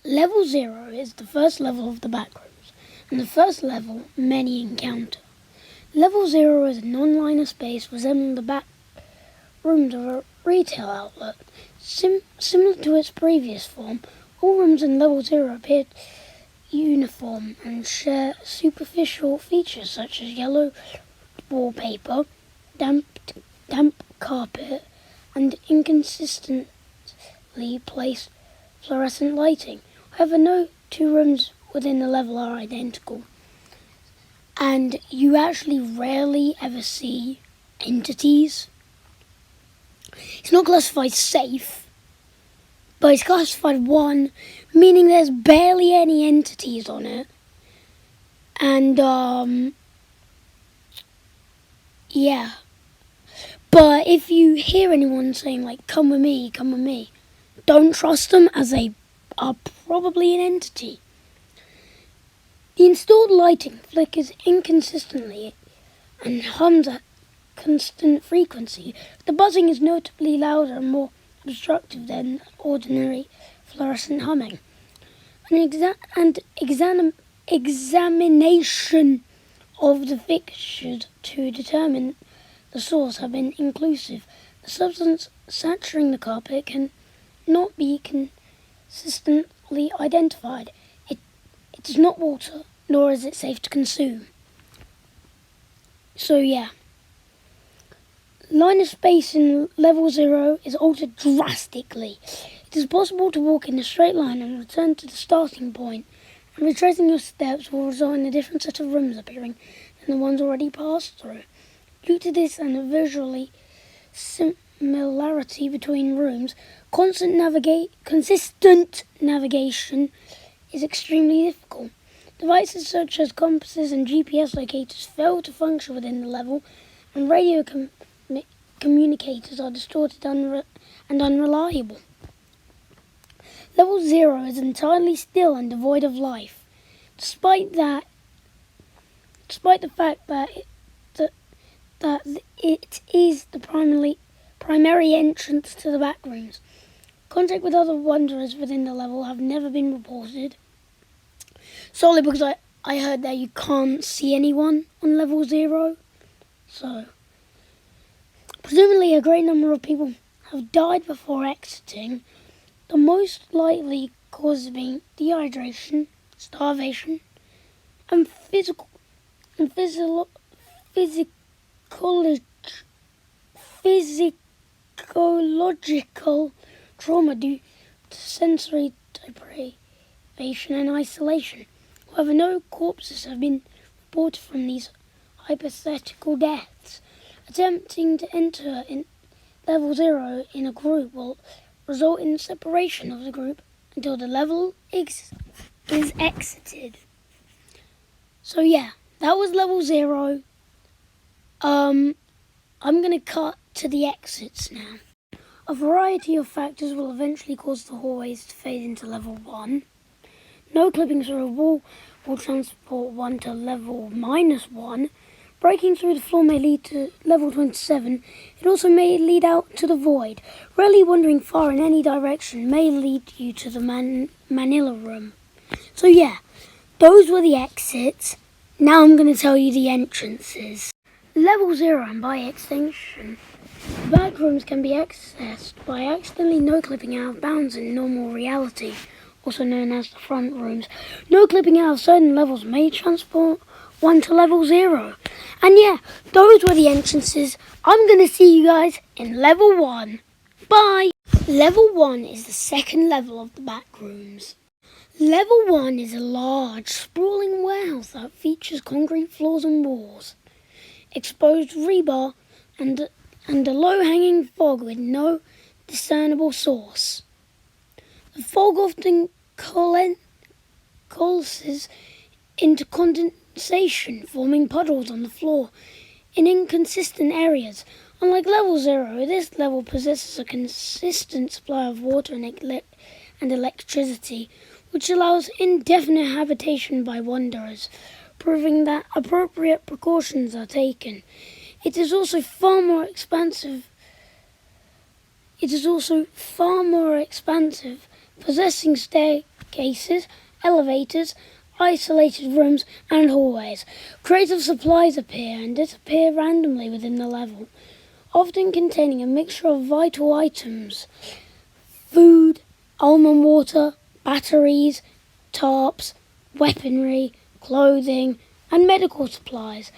Level 0 is the first level of the Backrooms, and the first level many encounter. Level 0 is a non-linear space resembling the back rooms of a retail outlet. Similar to its previous form, all rooms in Level 0 appear uniform and share superficial features such as yellow wallpaper, damp carpet, and inconsistently placed fluorescent lighting. However, no two rooms within the level are identical, and you actually rarely ever see entities. It's not classified safe, but it's classified 1, meaning there's barely any entities on it. And, yeah. But if you hear anyone saying, like, come with me, don't trust them, as they are probably an entity. The installed lighting flickers inconsistently and hums at constant frequency. The buzzing is notably louder and more obstructive than ordinary fluorescent humming. An examination of the fixtures to determine the source have been inclusive. The substance saturating the carpet can not be consistently identified. It is not water, nor is it safe to consume. So yeah. Line of space in Level 0 is altered drastically. It is possible to walk in a straight line and return to the starting point, and retracing your steps will result in a different set of rooms appearing than the ones already passed through. Due to this and a visually similarity between rooms, consistent navigation is extremely difficult. Devices such as compasses and GPS locators fail to function within the level, and radio communicators are distorted and unreliable. Level 0 is entirely still and devoid of life, despite the fact that it is the primary entrance to the Backrooms. Contact with other wanderers within the level have never been reported, solely because I heard that you can't see anyone on Level 0. So, presumably a great number of people have died before exiting, the most likely causes being dehydration, starvation, and physiological trauma due to sensory deprivation and isolation. However, no corpses have been reported from these hypothetical deaths. Attempting to enter in Level 0 in a group will result in separation of the group until the level is exited. So yeah, that was Level 0. I'm going to cut to the exits now. A variety of factors will eventually cause the hallways to fade into Level 1. No clipping through a wall will transport one to Level -1. Breaking through the floor may lead to Level 27. It also may lead out to the void. Rarely wandering far in any direction may lead you to the Manila room. So yeah, those were the exits. Now I'm going to tell you the entrances. Level 0, and by extension, the backrooms can be accessed by accidentally no-clipping out of bounds in normal reality, also known as the front rooms. No-clipping out of certain levels may transport one to Level 0. And yeah, those were the entrances. I'm going to see you guys in Level 1. Bye! Level 1 is the second level of the Backrooms. Level 1 is a large, sprawling warehouse that features concrete floors and walls, exposed rebar, and a low-hanging fog with no discernible source. The fog often coalesces into condensation, forming puddles on the floor in inconsistent areas. Unlike Level 0, this level possesses a consistent supply of water and electricity, which allows indefinite habitation by wanderers, proving that appropriate precautions are taken. It is also far more expansive, possessing staircases staircases, elevators, isolated rooms and hallways. Crates of supplies appear and disappear randomly within the level, often containing a mixture of vital items: food, almond water, batteries, tarps, weaponry, clothing and medical supplies.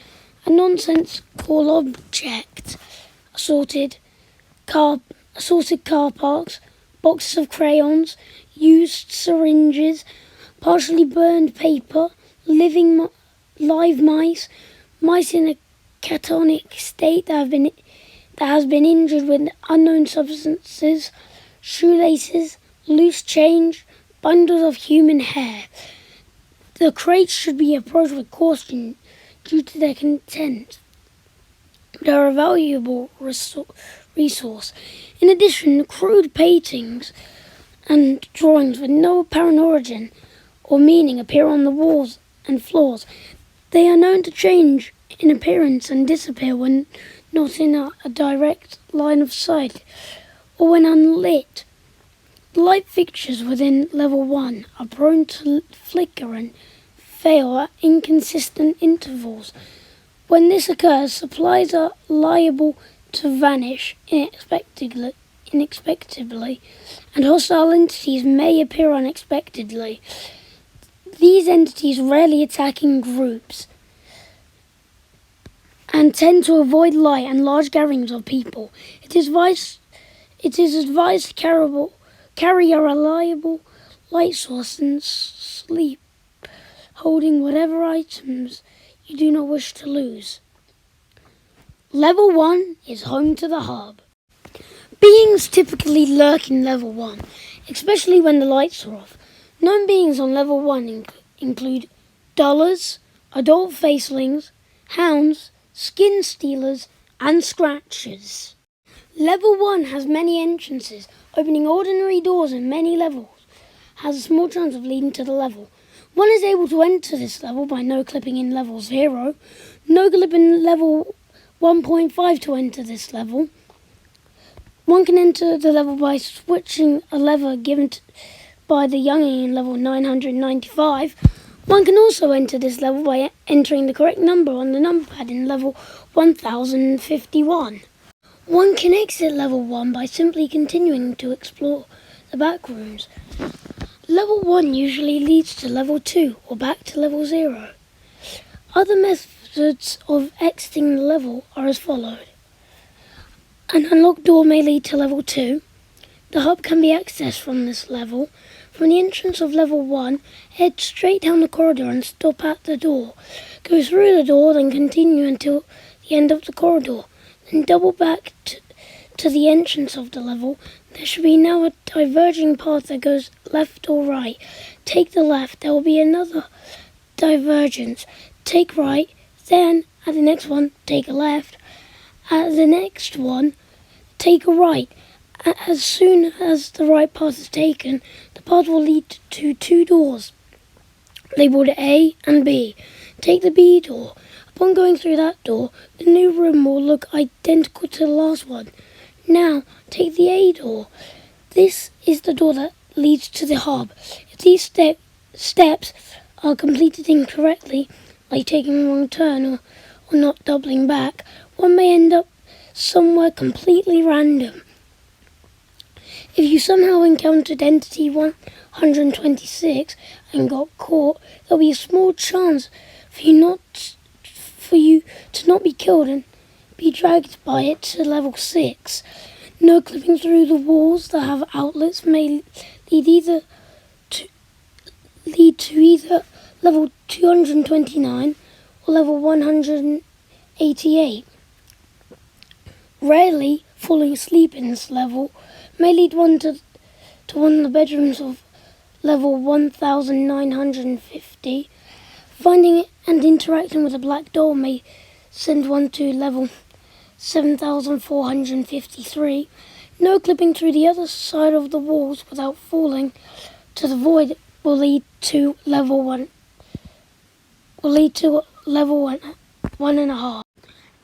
A nonsensical object, assorted car parks, boxes of crayons, used syringes, partially burned paper, live mice in a catatonic state that has been injured with unknown substances, shoelaces, loose change, bundles of human hair. The crates should be approached with caution due to their content. They are a valuable resource. In addition, crude paintings and drawings with no apparent origin or meaning appear on the walls and floors. They are known to change in appearance and disappear when not in a direct line of sight or when unlit. Light fixtures within level 1 are prone to flicker and fail at inconsistent intervals. When this occurs, supplies are liable to vanish unexpectedly, and hostile entities may appear unexpectedly. These entities rarely attack in groups and tend to avoid light and large gatherings of people. It is advised to carry a reliable light source and sleep, holding whatever items you do not wish to lose. Level 1 is home to the hub. Beings typically lurk in level 1, especially when the lights are off. Known beings on level 1 include dullers, adult facelings, hounds, skin stealers, and scratchers. Level 1 has many entrances. Opening ordinary doors in many levels has a small chance of leading to the level. One is able to enter this level by no-clipping in level 0, no-clip in level 1.5 to enter this level. One can enter the level by switching a lever given by the youngin in level 995. One can also enter this level by entering the correct number on the number pad in level 1051. One can exit level 1 by simply continuing to explore the back rooms. Level 1 usually leads to level 2 or back to level 0. Other methods of exiting the level are as followed. An unlocked door may lead to level 2. The hub can be accessed from this level. From the entrance of level 1, head straight down the corridor and stop at the door. Go through the door, then continue until the end of the corridor. Then double back to the entrance of the level. There should be now a diverging path that goes left or right. Take the left, there will be another divergence. Take right, then at the next one, take a left. At the next one, take a right. As soon as the right path is taken, the path will lead to 2 doors, labelled A and B. Take the B door. Upon going through that door, the new room will look identical to the last one. Now, take the A door. This is the door that leads to the hub. If these steps are completed incorrectly, like taking a wrong turn or not doubling back, one may end up somewhere completely random. If you somehow encountered Entity 126 and got caught, there will be a small chance for you to not be killed and be dragged by it to level 6. No clipping through the walls that have outlets may lead to either level 229 or level 188. Rarely, falling asleep in this level may lead one to one of the bedrooms of level 1950. Finding it and interacting with a black doll may send one to level 7453. No clipping through the other side of the walls without falling to the void will lead to level 1. One and a half.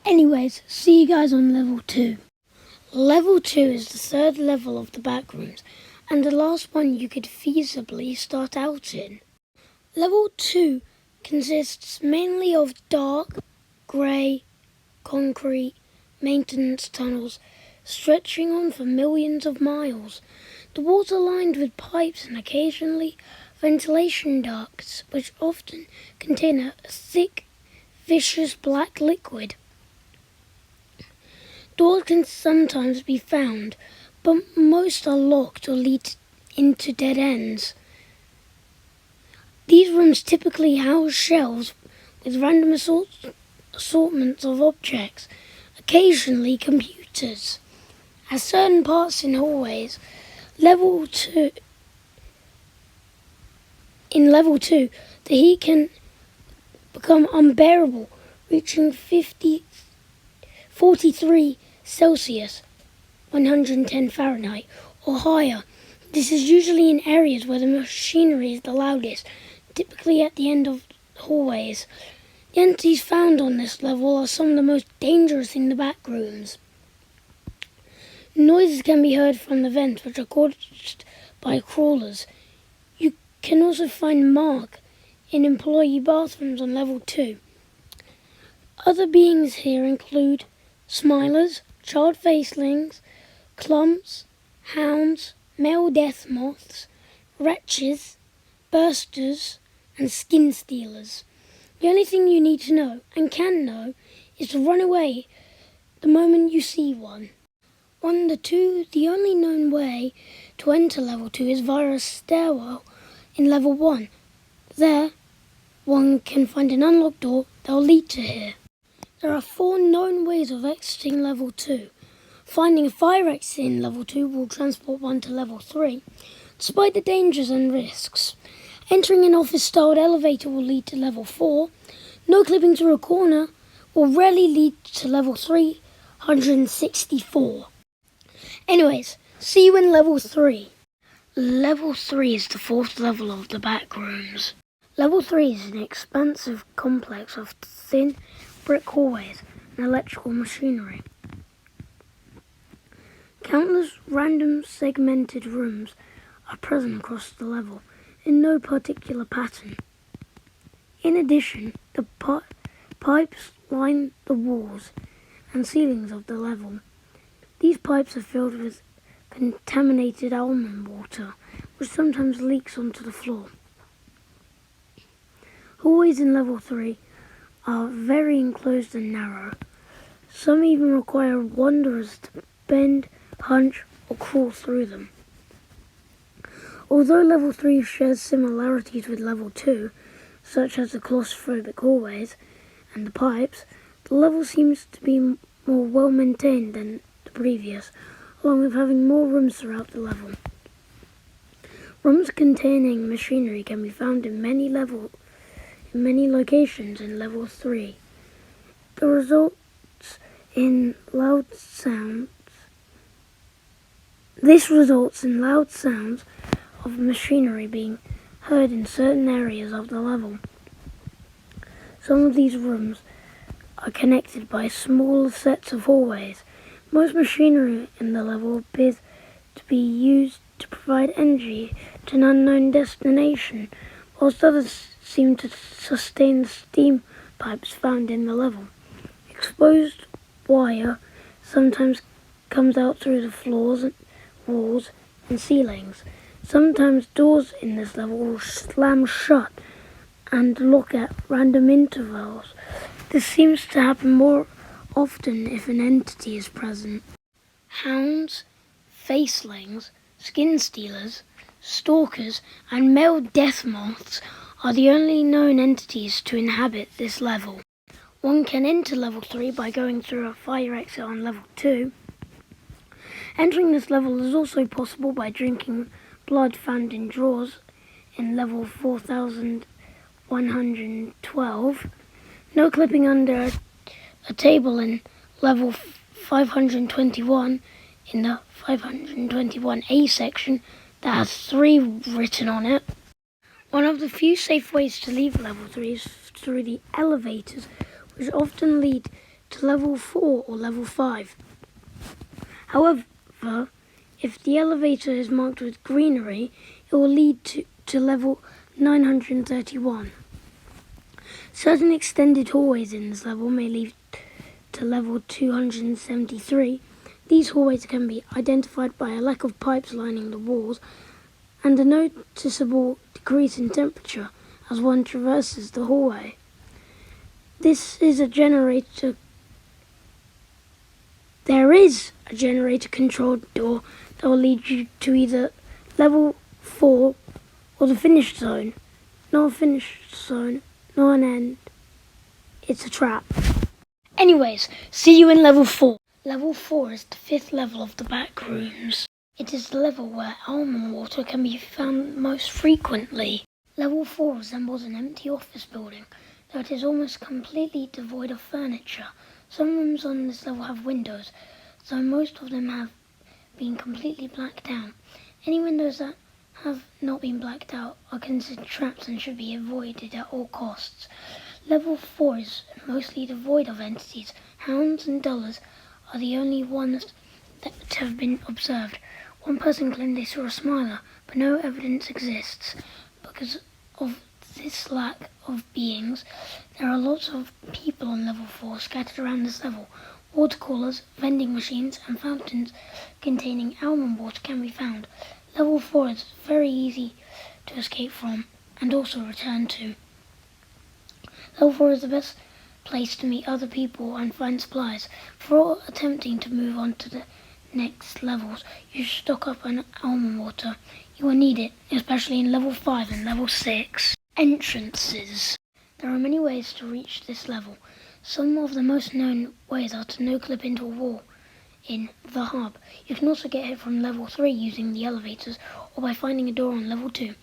Anyways, see you guys on level 2. Level 2 is the third level of the Backrooms and the last one you could feasibly start out in. Level 2 consists mainly of dark, grey, concrete maintenance tunnels stretching on for millions of miles. The walls are lined with pipes and occasionally ventilation ducts, which often contain a thick, viscous black liquid. Doors can sometimes be found, but most are locked or lead into dead ends. These rooms typically house shelves with random assortments of objects, occasionally computers. At certain parts in hallways, in level 2, the heat can become unbearable, reaching 43 Celsius, 110 Fahrenheit, or higher. This is usually in areas where the machinery is the loudest, typically at the end of hallways. The entities found on this level are some of the most dangerous in the back rooms. Noises can be heard from the vents, which are caused by crawlers. You can also find Mark in employee bathrooms on level 2. Other beings here include smilers, child facelings, clumps, hounds, male death moths, wretches, bursters, and skin stealers. The only thing you need to know, and can know, is to run away the moment you see one. The only known way to enter level 2 is via a stairwell in level 1. There, one can find an unlocked door that will lead to here. There are 4 known ways of exiting level 2. Finding a fire exit in level 2 will transport one to level 3, despite the dangers and risks. Entering an office-styled elevator will lead to level 4. No clipping through a corner will rarely lead to level 364. Anyways, see you in level 3. Level 3 is the 4th level of the Backrooms. Level 3 is an expansive complex of thin brick hallways and electrical machinery. Countless random segmented rooms are present across the level in no particular pattern. In addition, the pipes line the walls and ceilings of the level. These pipes are filled with contaminated almond water, which sometimes leaks onto the floor. Hallways in level 3 are very enclosed and narrow. Some even require wanderers to bend, hunch, or crawl through them. Although level 3 shares similarities with level 2, such as the claustrophobic hallways and the pipes, the level seems to be more well maintained than the previous, along with having more rooms throughout the level. Rooms containing machinery can be found in many locations in level 3. This results in loud sounds of machinery being heard in certain areas of the level. Some of these rooms are connected by small sets of hallways. Most machinery in the level appears to be used to provide energy to an unknown destination, whilst others seem to sustain the steam pipes found in the level. Exposed wire sometimes comes out through the floors, walls, and ceilings. Sometimes doors in this level will slam shut and lock at random intervals. This seems to happen more often if an entity is present. Hounds, facelings, skin stealers, stalkers, and male death moths are the only known entities to inhabit this level. One can enter level 3 by going through a fire exit on level 2. Entering this level is also possible by drinking blood found in drawers in level 4112. No clipping under a table in level 521 in the 521A section that has 3 written on it. One of the few safe ways to leave level 3 is through the elevators, which often lead to level 4 or level 5. However, If the elevator is marked with greenery, it will lead to level 931. Certain extended hallways in this level may lead to level 273. These hallways can be identified by a lack of pipes lining the walls and a noticeable decrease in temperature as one traverses the hallway. There is a generator-controlled door that will lead you to either level 4 or the finished zone. Not a finished zone, not an end. It's a trap. Anyways, see you in level 4. Level 4 is the 5th level of the Backrooms. It is the level where almond water can be found most frequently. Level 4 resembles an empty office building, though it is almost completely devoid of furniture. Some rooms on this level have windows, though most of them have been completely blacked out. Any windows that have not been blacked out are considered traps and should be avoided at all costs. Level 4 is mostly devoid of entities. Hounds and dullers are the only ones that have been observed. One person claimed they saw a smiler, but no evidence exists. Because of this lack of beings, there are lots of people on level 4 scattered around this level. Water coolers, vending machines, and fountains containing almond water can be found. Level 4 is very easy to escape from and also return to. Level 4 is the best place to meet other people and find supplies. Before attempting to move on to the next levels, you should stock up on almond water. You will need it, especially in level 5 and level 6. Entrances. There are many ways to reach this level. Some of the most known ways are to no-clip into a wall in the hub. You can also get here from level 3 using the elevators or by finding a door on level 2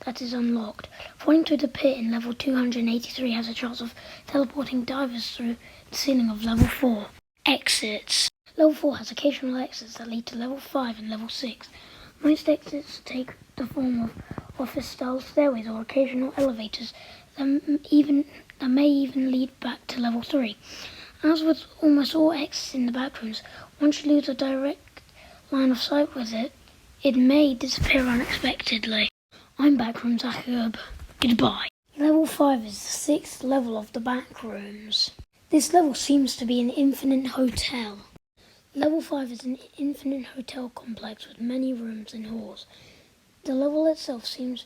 that is unlocked. Falling to the pit in level 283 has a chance of teleporting divers through the ceiling of level 4. Exits. Level 4 has occasional exits that lead to level 5 and level 6. Most exits take the form of office-style stairways or occasional elevators that may even lead back to level 3. As with almost all exits in the Backrooms, once you lose a direct line of sight with it, it may disappear unexpectedly. I'm Backrooms Acb. Goodbye. Level 5 is the 6th level of the Backrooms. This level seems to be an infinite hotel. Level 5 is an infinite hotel complex with many rooms and halls. The level itself seems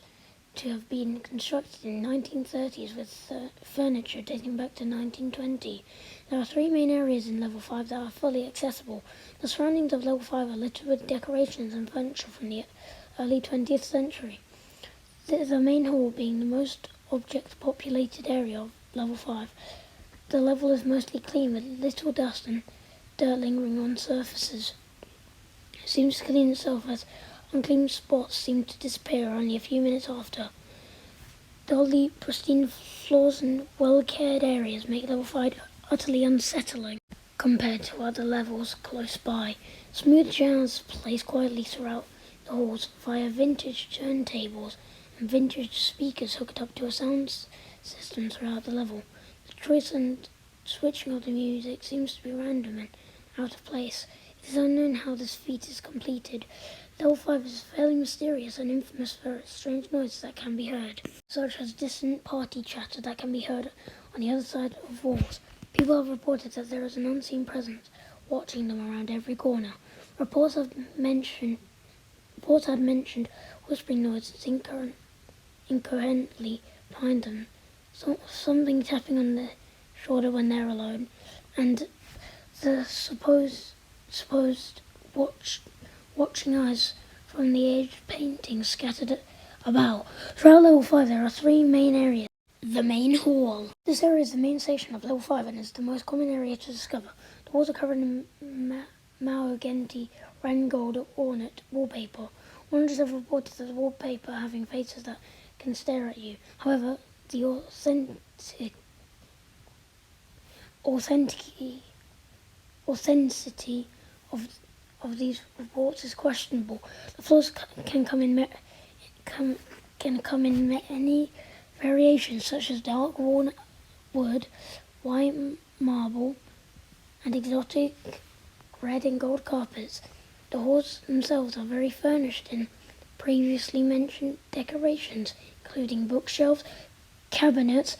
to have been constructed in the 1930s with furniture dating back to 1920. There are 3 main areas in level 5 that are fully accessible. The surroundings of level 5 are littered with decorations and furniture from the early 20th century. The main hall being the most object-populated area of level 5. The level is mostly clean with little dust and dirt lingering on surfaces. It seems to clean itself as unclean spots seem to disappear only a few minutes after. The pristine floors and well-cared areas make level 5 utterly unsettling compared to other levels close by. Smooth jazz plays quietly throughout the halls via vintage turntables and vintage speakers hooked up to a sound system throughout the level. The choice and switching of the music seems to be random and out of place. It is unknown how this feat is completed. Level 5 is fairly mysterious and infamous for its strange noises that can be heard, such as distant party chatter that can be heard on the other side of walls. People have reported that there is an unseen presence watching them around every corner. Reports had mentioned whispering noises incoherently behind them, something tapping on the shoulder when they're alone, and the supposed watching eyes from the aged paintings scattered about. Throughout level 5 there are 3 main areas. The main hall. This area is the main station of level 5 and is the most common area to discover. The walls are covered in mahogany red gold ornate wallpaper. Owners have reported that the wallpaper having faces that can stare at you. However, the authenticity of these reports is questionable. The floors can come in many variations, such as dark walnut wood, white marble, and exotic red and gold carpets. The halls themselves are very furnished in previously mentioned decorations, including bookshelves, cabinets,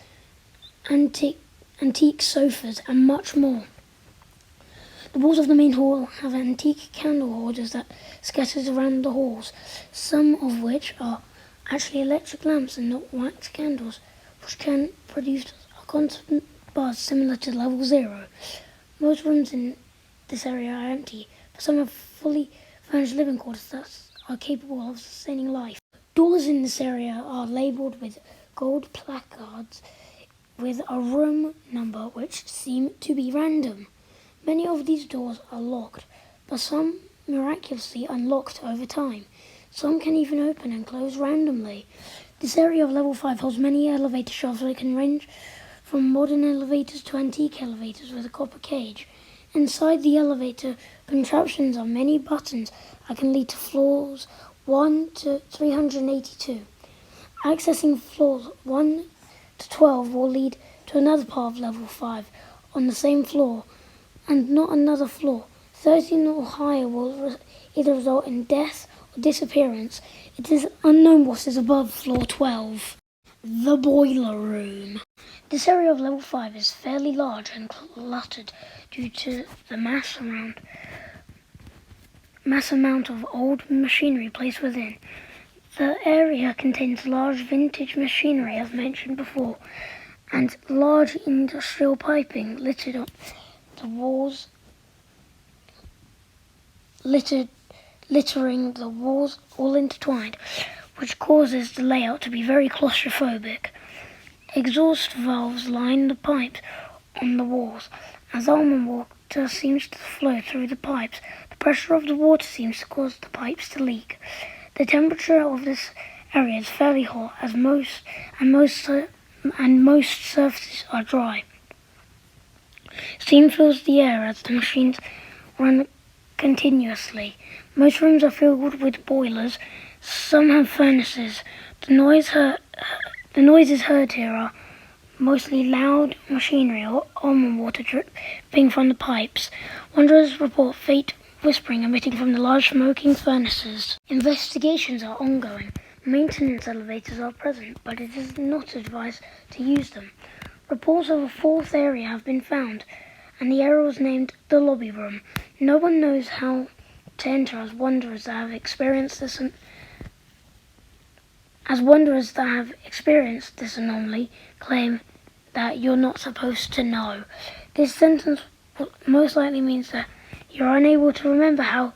antique sofas, and much more. The walls of the main hall have antique candle holders that scattered around the halls, some of which are actually electric lamps and not wax candles, which can produce a constant buzz similar to level 0. Most rooms in this area are empty, but some have fully furnished living quarters that are capable of sustaining life. Doors in this area are labelled with gold placards with a room number which seem to be random. Many of these doors are locked, but some miraculously unlocked over time. Some can even open and close randomly. This area of level 5 holds many elevator shafts that can range from modern elevators to antique elevators with a copper cage. Inside the elevator contraptions are many buttons that can lead to floors 1 to 382. Accessing floors 1 to 12 will lead to another part of level 5 on the same floor, and not another floor. 13 or higher will either result in death or disappearance. It is unknown what is above floor 12. The boiler room. This area of level 5 is fairly large and cluttered due to the mass amount of old machinery placed within. The area contains large vintage machinery, as mentioned before, and large industrial piping littered on the walls, littering the walls all intertwined, which causes the layout to be very claustrophobic. Exhaust valves line the pipes on the walls. As almond water seems to flow through the pipes, the pressure of the water seems to cause the pipes to leak. The temperature of this area is fairly hot, as most surfaces are dry. Steam fills the air as the machines run continuously. Most rooms are filled with boilers. Some have furnaces. The noises heard here are mostly loud machinery or almond water dripping from the pipes. Wanderers report faint whispering emitting from the large smoking furnaces. Investigations are ongoing. Maintenance elevators are present, but it is not advised to use them. Reports of a fourth area have been found, and the area was named the lobby room. No one knows how to enter, as wanderers that have experienced this anomaly claim that you're not supposed to know. This sentence most likely means that you're unable to remember how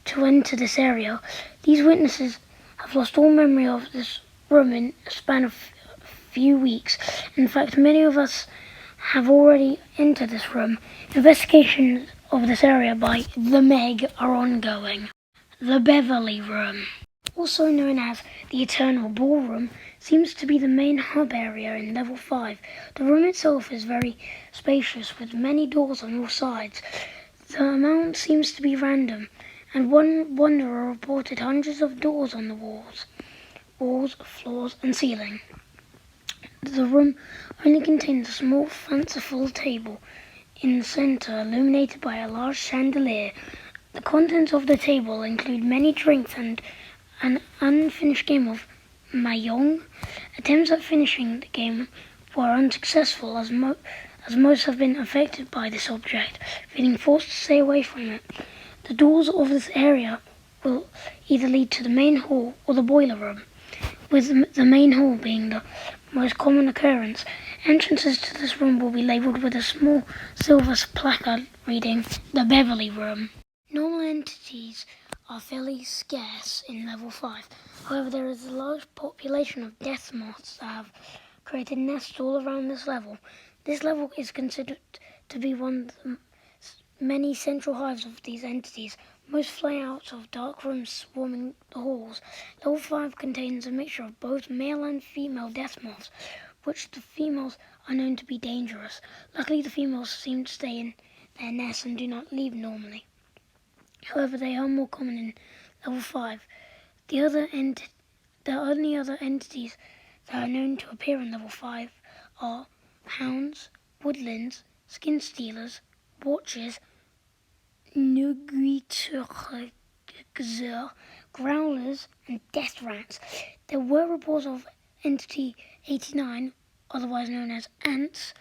to enter this area. These witnesses have lost all memory of this room in a span of few weeks. In fact, many of us have already entered this room. Investigations of this area by the Meg are ongoing. The Beverly Room, also known as the Eternal Ballroom, seems to be the main hub area in level 5. The room itself is very spacious with many doors on all sides. The amount seems to be random, and one wanderer reported hundreds of doors on the walls, floors, and ceiling. The room only contains a small, fanciful table in the center, illuminated by a large chandelier. The contents of the table include many drinks and an unfinished game of mahjong. Attempts at finishing the game were unsuccessful, as most have been affected by this object, feeling forced to stay away from it. The doors of this area will either lead to the main hall or the boiler room, with the main hall being the most common occurrence. Entrances to this room will be labelled with a small silver placard reading the Beverly Room. Normal entities are fairly scarce in level 5. However, there is a large population of death moths that have created nests all around this level. This level is considered to be one of the many central hives of these entities. Most fly out of dark rooms swarming the halls. Level 5 contains a mixture of both male and female death moths, which the females are known to be dangerous. Luckily, the females seem to stay in their nests and do not leave normally. However, they are more common in level 5. The only other entities that are known to appear in level 5 are hounds, woodlands, skin stealers, watchers, nuguiture, Xur, growlers, and death rats. There were reports of Entity 89, otherwise known as ants,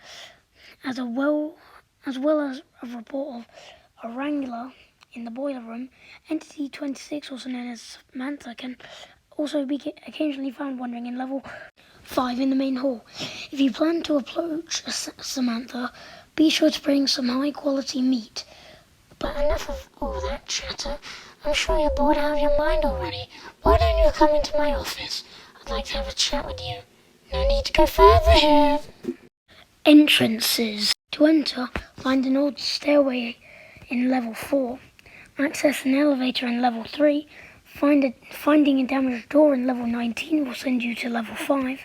as well as a report of a wrangler in the boiler room. Entity 26, also known as Samantha, can also be occasionally found wandering in level 5 in the main hall. If you plan to approach Samantha, be sure to bring some high quality meat. But enough of all that chatter. I'm sure you're bored out of your mind already. Why don't you come into my office? I'd like to have a chat with you. No need to go further here. Entrances. To enter, find an old stairway in level 4. Access an elevator in level 3. Finding a damaged door in level 19 will send you to level 5.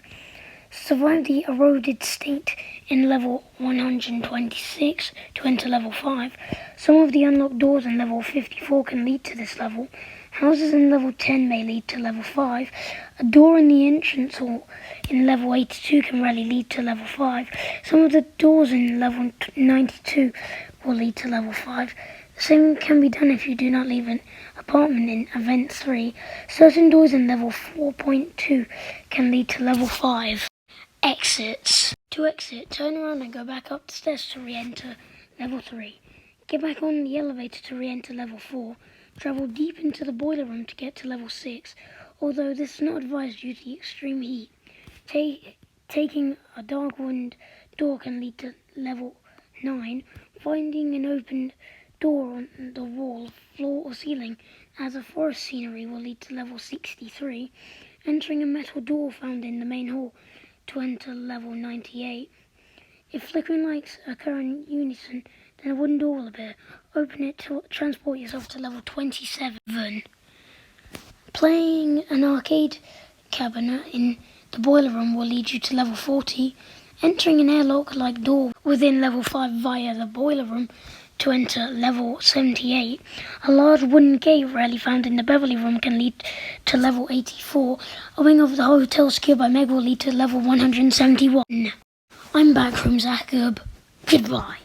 Survive the eroded state in level 126 to enter level 5. Some of the unlocked doors in level 54 can lead to this level. Houses in level 10 may lead to level 5. A door in the entrance hall in level 82 can rarely lead to level 5. Some of the doors in level 92 will lead to level 5. The same can be done if you do not leave an apartment in Event 3. Certain doors in level 4.2 can lead to level 5. Exits. To exit, turn around and go back up the stairs to re-enter level 3. Get back on the elevator to re-enter level 4. Travel deep into the boiler room to get to level 6, although this is not advised due to the extreme heat. Taking a dark-winded door can lead to level 9. Finding an open door on the wall, floor or ceiling as a forest scenery will lead to level 63. Entering a metal door found in the main hall to enter level 98. If flickering lights occur in unison, then a wooden door will appear. Open it to transport yourself to level 27. Playing an arcade cabinet in the boiler room will lead you to level 40. Entering an airlock-like door within level 5 via the boiler room to enter level 78. A large wooden gate rarely found in the Beverly room can lead to level 84. A wing of the hotel secured by Meg will lead to level 171. I'm Backrooms Acb. Goodbye.